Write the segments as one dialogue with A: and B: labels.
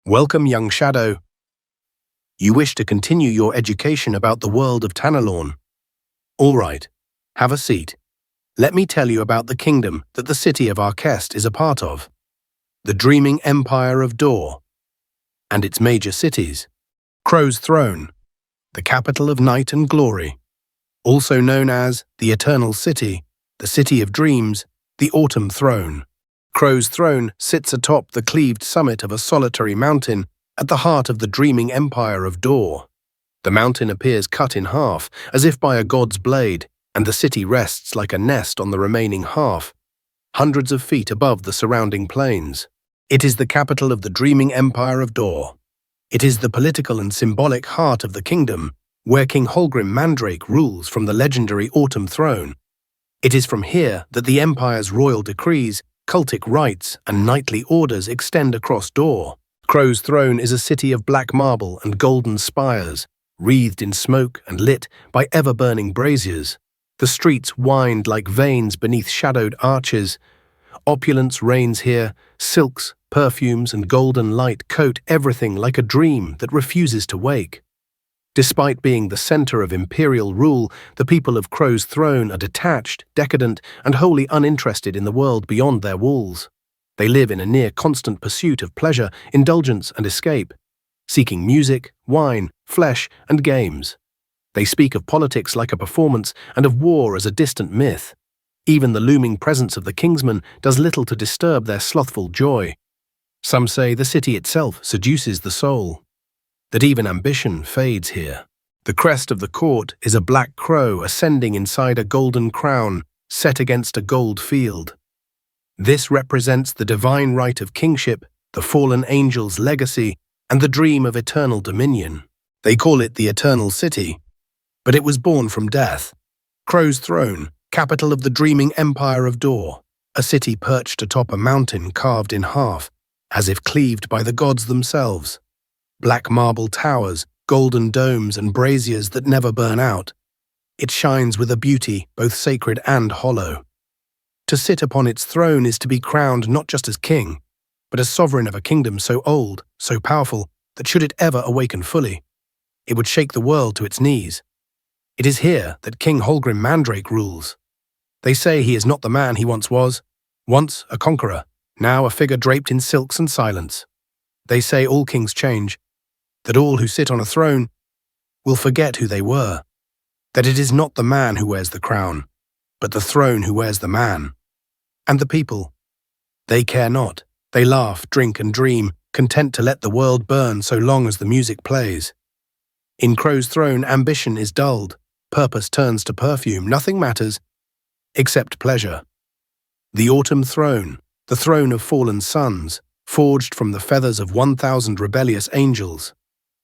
A: Welcome, young Shadow. You wish to continue your education about the world of Tanalorn. All right, have a seat. Let me tell you about the kingdom that the city of Arkest is a part of. The dreaming empire of Dor, and its major cities. Crow's Throne, the capital of night and glory. Also known as the Eternal City, the City of Dreams, the Autumn Throne. Crow's Throne sits atop the cleaved summit of a solitary mountain at the heart of the dreaming empire of Dor. The mountain appears cut in half, as if by a god's blade, and the city rests like a nest on the remaining half, hundreds of feet above the surrounding plains. It is the capital of the dreaming empire of Dor. It is the political and symbolic heart of the kingdom, where King Holgrim Mandrake rules from the legendary Autumn Throne. It is from here that the empire's royal decrees, cultic rites, and knightly orders extend across Dor. Crow's Throne is a city of black marble and golden spires, wreathed in smoke and lit by ever-burning braziers. The streets wind like veins beneath shadowed arches. Opulence reigns here, silks, perfumes, and golden light coat everything like a dream that refuses to wake. Despite being the center of imperial rule, the people of Crow's Throne are detached, decadent, and wholly uninterested in the world beyond their walls. They live in a near-constant pursuit of pleasure, indulgence, and escape, seeking music, wine, flesh, and games. They speak of politics like a performance and of war as a distant myth. Even the looming presence of the Kingsman does little to disturb their slothful joy. Some say the city itself seduces the soul, that even ambition fades here. The crest of the court is a black crow ascending inside a golden crown set against a gold field. This represents the divine right of kingship, the fallen angel's legacy, and the dream of eternal dominion. They call it the Eternal City, but it was born from death. Crow's Throne, capital of the dreaming empire of Dor, a city perched atop a mountain carved in half, as if cleaved by the gods themselves. Black marble towers, golden domes, and braziers that never burn out. It shines with a beauty both sacred and hollow. To sit upon its throne is to be crowned not just as king, but as sovereign of a kingdom so old, so powerful, that should it ever awaken fully, it would shake the world to its knees. It is here that King Holgrim Mandrake rules. They say he is not the man he once was, once a conqueror, now a figure draped in silks and silence. They say all kings change, that all who sit on a throne will forget who they were, that it is not the man who wears the crown, but the throne who wears the man. And the people, they care not. They laugh, drink, and dream, content to let the world burn so long as the music plays. In Crow's Throne, ambition is dulled, purpose turns to perfume, nothing matters except pleasure. The Autumn Throne, the throne of fallen suns, forged from the feathers of 1,000 rebellious angels.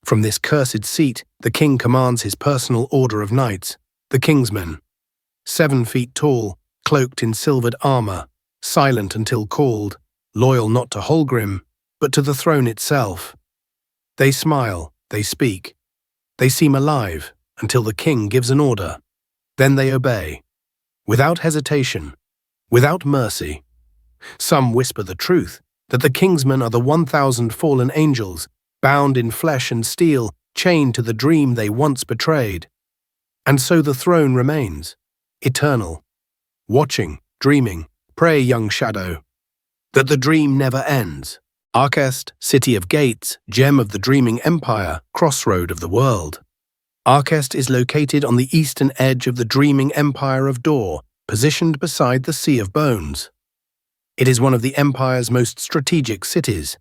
A: From this cursed seat, the king commands his personal order of knights, the Kingsmen. 7 feet tall, cloaked in silvered armor, silent until called, loyal not to Holgrim, but to the throne itself. They smile, they speak. They seem alive until the king gives an order. Then they obey, without hesitation, without mercy. Some whisper the truth, that the Kingsmen are the 1,000 fallen angels, bound in flesh and steel, chained to the dream they once betrayed. And so the throne remains, eternal. Watching, dreaming, pray, young Shadow, that the dream never ends. Arkest, city of gates, gem of the dreaming empire, crossroad of the world. Arkest is located on the eastern edge of the dreaming empire of Dor, positioned beside the Sea of Bones. It is one of the empire's most strategic cities,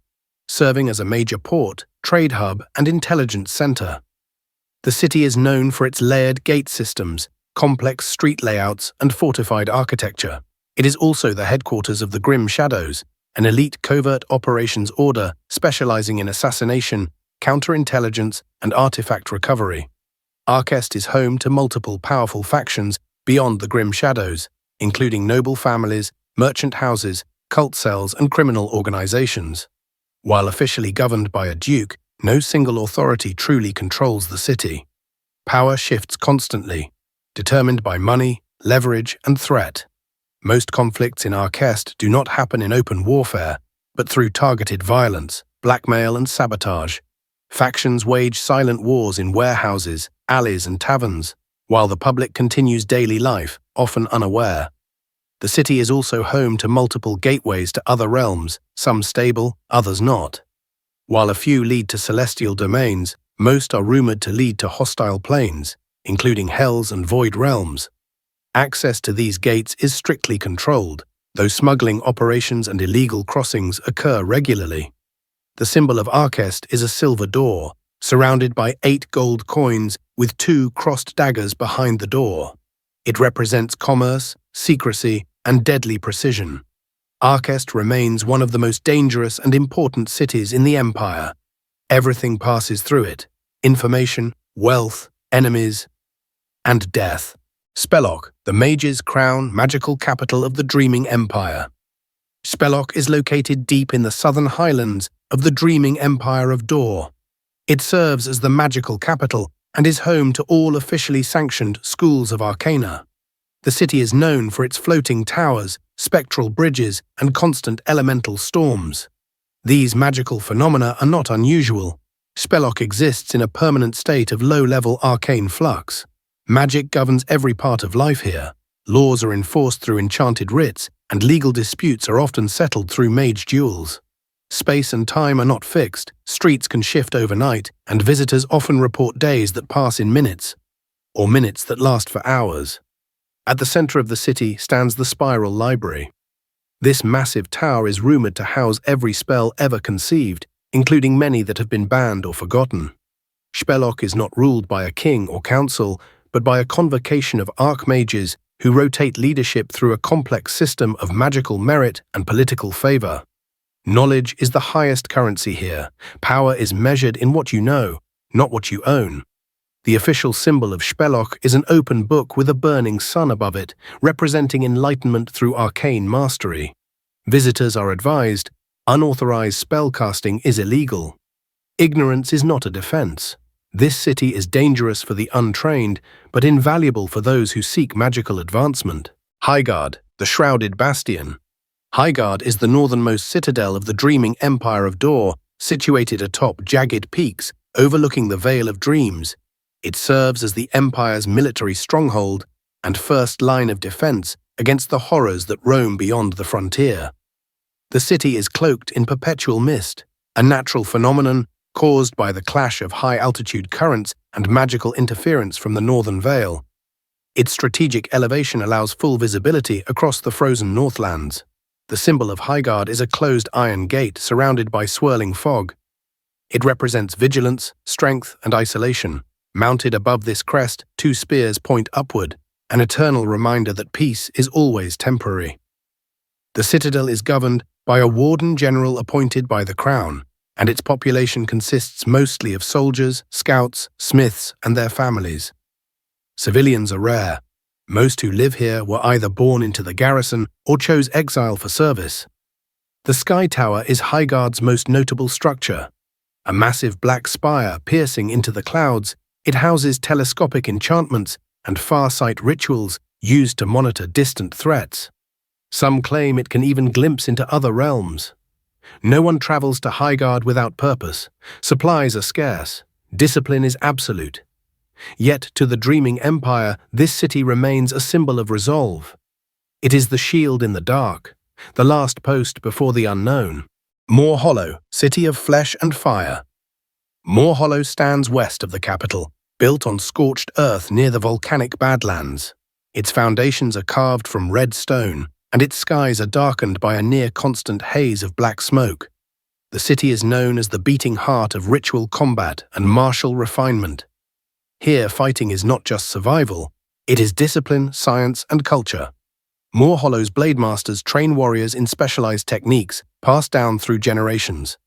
A: serving as a major port, trade hub, and intelligence center. The city is known for its layered gate systems, complex street layouts, and fortified architecture. It is also the headquarters of the Grim Shadows, an elite covert operations order specializing in assassination, counterintelligence, and artifact recovery. Arkest is home to multiple powerful factions beyond the Grim Shadows, including noble families, merchant houses, cult cells, and criminal organizations. While officially governed by a duke, no single authority truly controls the city. Power shifts constantly, determined by money, leverage, and threat. Most conflicts in Arkest do not happen in open warfare, but through targeted violence, blackmail, and sabotage. Factions wage silent wars in warehouses, alleys, and taverns, while the public continues daily life, often unaware. The city is also home to multiple gateways to other realms, some stable, others not. While a few lead to celestial domains, most are rumored to lead to hostile planes, including hells and void realms. Access to these gates is strictly controlled, though smuggling operations and illegal crossings occur regularly. The symbol of Archest is a silver door, surrounded by 8 gold coins with 2 crossed daggers behind the door. It represents commerce, secrecy, and deadly precision. Archest remains one of the most dangerous and important cities in the Empire. Everything passes through it: information, wealth, enemies, and death. Spellock, the Mage's Crown, magical capital of the Dreaming Empire. Spellock is located deep in the southern highlands of the Dreaming Empire of Dor. It serves as the magical capital and is home to all officially sanctioned schools of arcana. The city is known for its floating towers, spectral bridges, and constant elemental storms. These magical phenomena are not unusual. Spellock exists in a permanent state of low-level arcane flux. Magic governs every part of life here. Laws are enforced through enchanted writs, and legal disputes are often settled through mage duels. Space and time are not fixed, streets can shift overnight, and visitors often report days that pass in minutes, or minutes that last for hours. At the center of the city stands the Spiral Library. This massive tower is rumored to house every spell ever conceived, including many that have been banned or forgotten. Spellock is not ruled by a king or council, but by a convocation of archmages who rotate leadership through a complex system of magical merit and political favor. Knowledge is the highest currency here. Power is measured in what you know, not what you own. The official symbol of Spellock is an open book with a burning sun above it, representing enlightenment through arcane mastery. Visitors are advised, unauthorized spellcasting is illegal. Ignorance is not a defense. This city is dangerous for the untrained, but invaluable for those who seek magical advancement. Highguard, the Shrouded Bastion. Highguard is the northernmost citadel of the Dreaming Empire of Dor, situated atop jagged peaks overlooking the Vale of Dreams. It serves as the Empire's military stronghold and first line of defense against the horrors that roam beyond the frontier. The city is cloaked in perpetual mist, a natural phenomenon caused by the clash of high-altitude currents and magical interference from the northern Vale. Its strategic elevation allows full visibility across the frozen Northlands. The symbol of Highguard is a closed iron gate surrounded by swirling fog. It represents vigilance, strength, and isolation. Mounted above this crest, 2 spears point upward, an eternal reminder that peace is always temporary. The citadel is governed by a warden general appointed by the crown, and its population consists mostly of soldiers, scouts, smiths, and their families. Civilians are rare. Most who live here were either born into the garrison or chose exile for service. The Sky Tower is Highguard's most notable structure. A massive black spire piercing into the clouds, it houses telescopic enchantments and far-sight rituals used to monitor distant threats. Some claim it can even glimpse into other realms. No one travels to Highguard without purpose. Supplies are scarce. Discipline is absolute. Yet to the Dreaming Empire, this city remains a symbol of resolve. It is the shield in the dark, the last post before the unknown. Moor Hollow, city of flesh and fire. Moor Hollow stands west of the capital, built on scorched earth near the volcanic Badlands. Its foundations are carved from red stone, and its skies are darkened by a near-constant haze of black smoke. The city is known as the beating heart of ritual combat and martial refinement. Here, fighting is not just survival, it is discipline, science, and culture. Moor Hollow's blade masters train warriors in specialized techniques passed down through generations.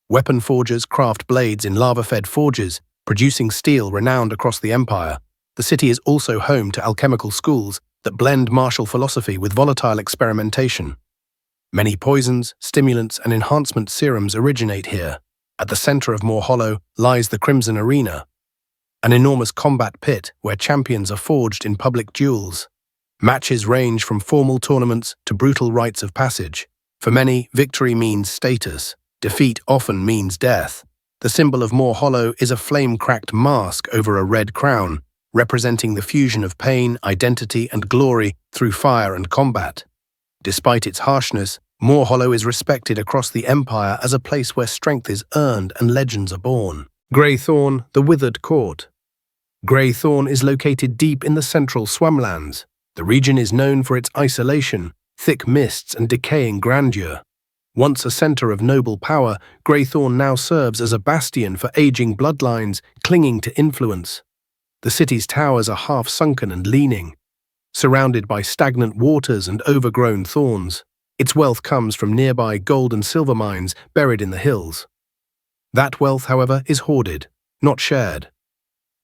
A: Weapon forgers craft blades in lava-fed forges, producing steel renowned across the Empire. The city is also home to alchemical schools that blend martial philosophy with volatile experimentation. Many poisons, stimulants, and enhancement serums originate here. At the center of Moor Hollow lies the Crimson Arena, an enormous combat pit where champions are forged in public duels. Matches range from formal tournaments to brutal rites of passage. For many, victory means status. Defeat often means death. The symbol of Moor Hollow is a flame-cracked mask over a red crown, representing the fusion of pain, identity, and glory through fire and combat. Despite its harshness, Moor Hollow is respected across the Empire as a place where strength is earned and legends are born. Greythorn, the Withered Court. Greythorn is located deep in the central Swamplands. The region is known for its isolation, thick mists, and decaying grandeur. Once a center of noble power, Greythorn now serves as a bastion for aging bloodlines clinging to influence. The city's towers are half-sunken and leaning, surrounded by stagnant waters and overgrown thorns. Its wealth comes from nearby gold and silver mines buried in the hills. That wealth, however, is hoarded, not shared.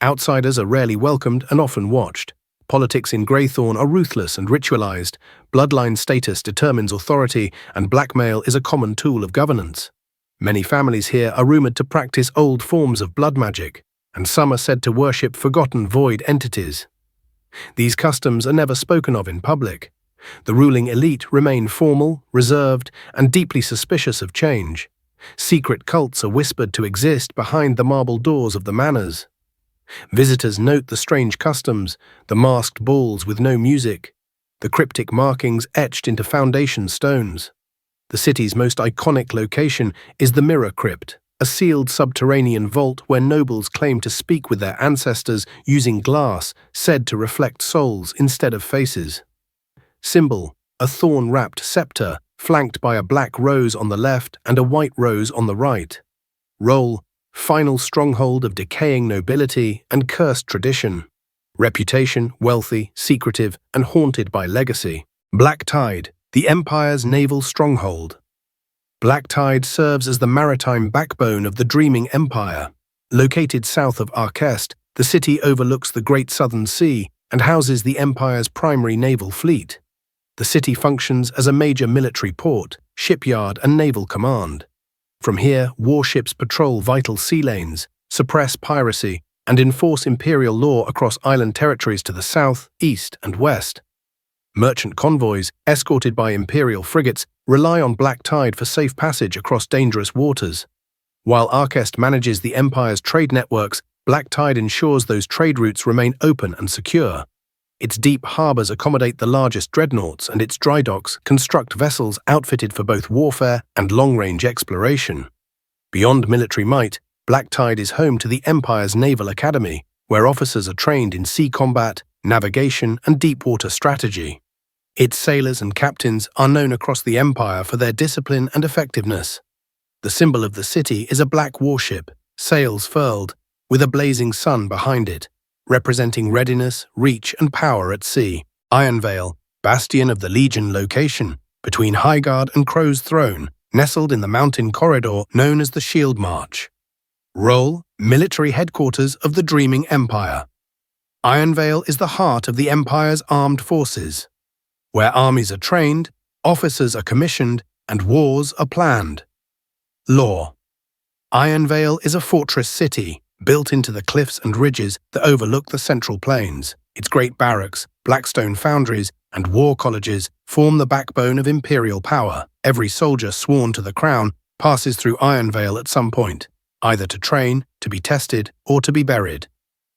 A: Outsiders are rarely welcomed and often watched. Politics in Greythorn are ruthless and ritualized. Bloodline status determines authority, and blackmail is a common tool of governance. Many families here are rumored to practice old forms of blood magic, and some are said to worship forgotten void entities. These customs are never spoken of in public. The ruling elite remain formal, reserved, and deeply suspicious of change. Secret cults are whispered to exist behind the marble doors of the manors. Visitors note the strange customs, the masked balls with no music, the cryptic markings etched into foundation stones. The city's most iconic location is the Mirror Crypt, a sealed subterranean vault where nobles claim to speak with their ancestors using glass said to reflect souls instead of faces. Symbol: a thorn-wrapped scepter, flanked by a black rose on the left and a white rose on the right. Role: final stronghold of decaying nobility and cursed tradition. Reputation: wealthy, secretive, and haunted by legacy. Black Tide, the Empire's naval stronghold. Black Tide serves as the maritime backbone of the Dreaming Empire. Located south of Arquest, the city overlooks the Great Southern Sea and houses the Empire's primary naval fleet. The city functions as a major military port, shipyard, and naval command. From here, warships patrol vital sea lanes, suppress piracy, and enforce imperial law across island territories to the south, east, and west. Merchant convoys, escorted by imperial frigates, rely on Black Tide for safe passage across dangerous waters. While Arquest manages the Empire's trade networks, Black Tide ensures those trade routes remain open and secure. Its deep harbors accommodate the largest dreadnoughts, and its dry docks construct vessels outfitted for both warfare and long-range exploration. Beyond military might, Black Tide is home to the Empire's Naval Academy, where officers are trained in sea combat, navigation, and deep-water strategy. Its sailors and captains are known across the Empire for their discipline and effectiveness. The symbol of the city is a black warship, sails furled, with a blazing sun behind it, representing readiness, reach, and power at sea. Ironvale, bastion of the Legion location, between Highguard and Crow's Throne, nestled in the mountain corridor known as the Shield March. Role: military headquarters of the Dreaming Empire. Ironvale is the heart of the Empire's armed forces, where armies are trained, officers are commissioned, and wars are planned. Lore: Ironvale is a fortress city, built into the cliffs and ridges that overlook the Central Plains. Its great barracks, blackstone foundries, and war colleges form the backbone of imperial power. Every soldier sworn to the crown passes through Ironvale at some point, either to train, to be tested, or to be buried.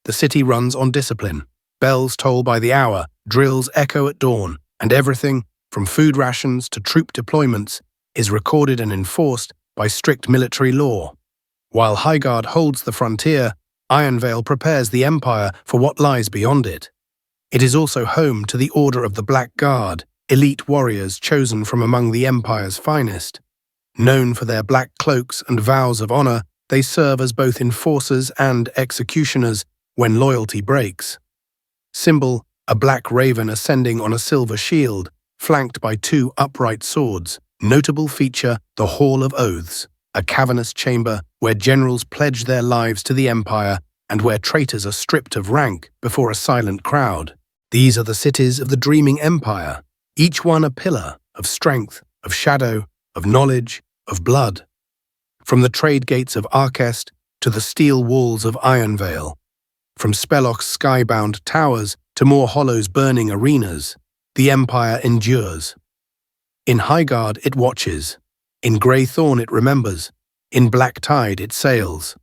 A: The city runs on discipline. Bells toll by the hour, drills echo at dawn, and everything, from food rations to troop deployments, is recorded and enforced by strict military law. While Highguard holds the frontier, Ironvale prepares the Empire for what lies beyond it. It is also home to the Order of the Black Guard, elite warriors chosen from among the Empire's finest. Known for their black cloaks and vows of honor, they serve as both enforcers and executioners when loyalty breaks. Symbol: a black raven ascending on a silver shield, flanked by two upright swords. Notable feature: the Hall of Oaths, a cavernous chamber where generals pledge their lives to the Empire and where traitors are stripped of rank before a silent crowd. These are the cities of the Dreaming Empire, each one a pillar of strength, of shadow, of knowledge, of blood. From the trade gates of Arquest to the steel walls of Ironvale, from Spelloch's skybound towers to Moor Hollow's burning arenas, the Empire endures. In Highguard it watches. In Greythorn it remembers, in Black Tide it sails,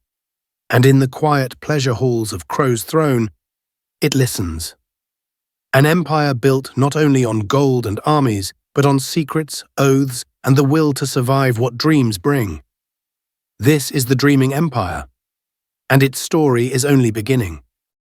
A: and in the quiet pleasure halls of Crow's Throne it listens. An empire built not only on gold and armies, but on secrets, oaths, and the will to survive what dreams bring. This is the Dreaming Empire, and its story is only beginning.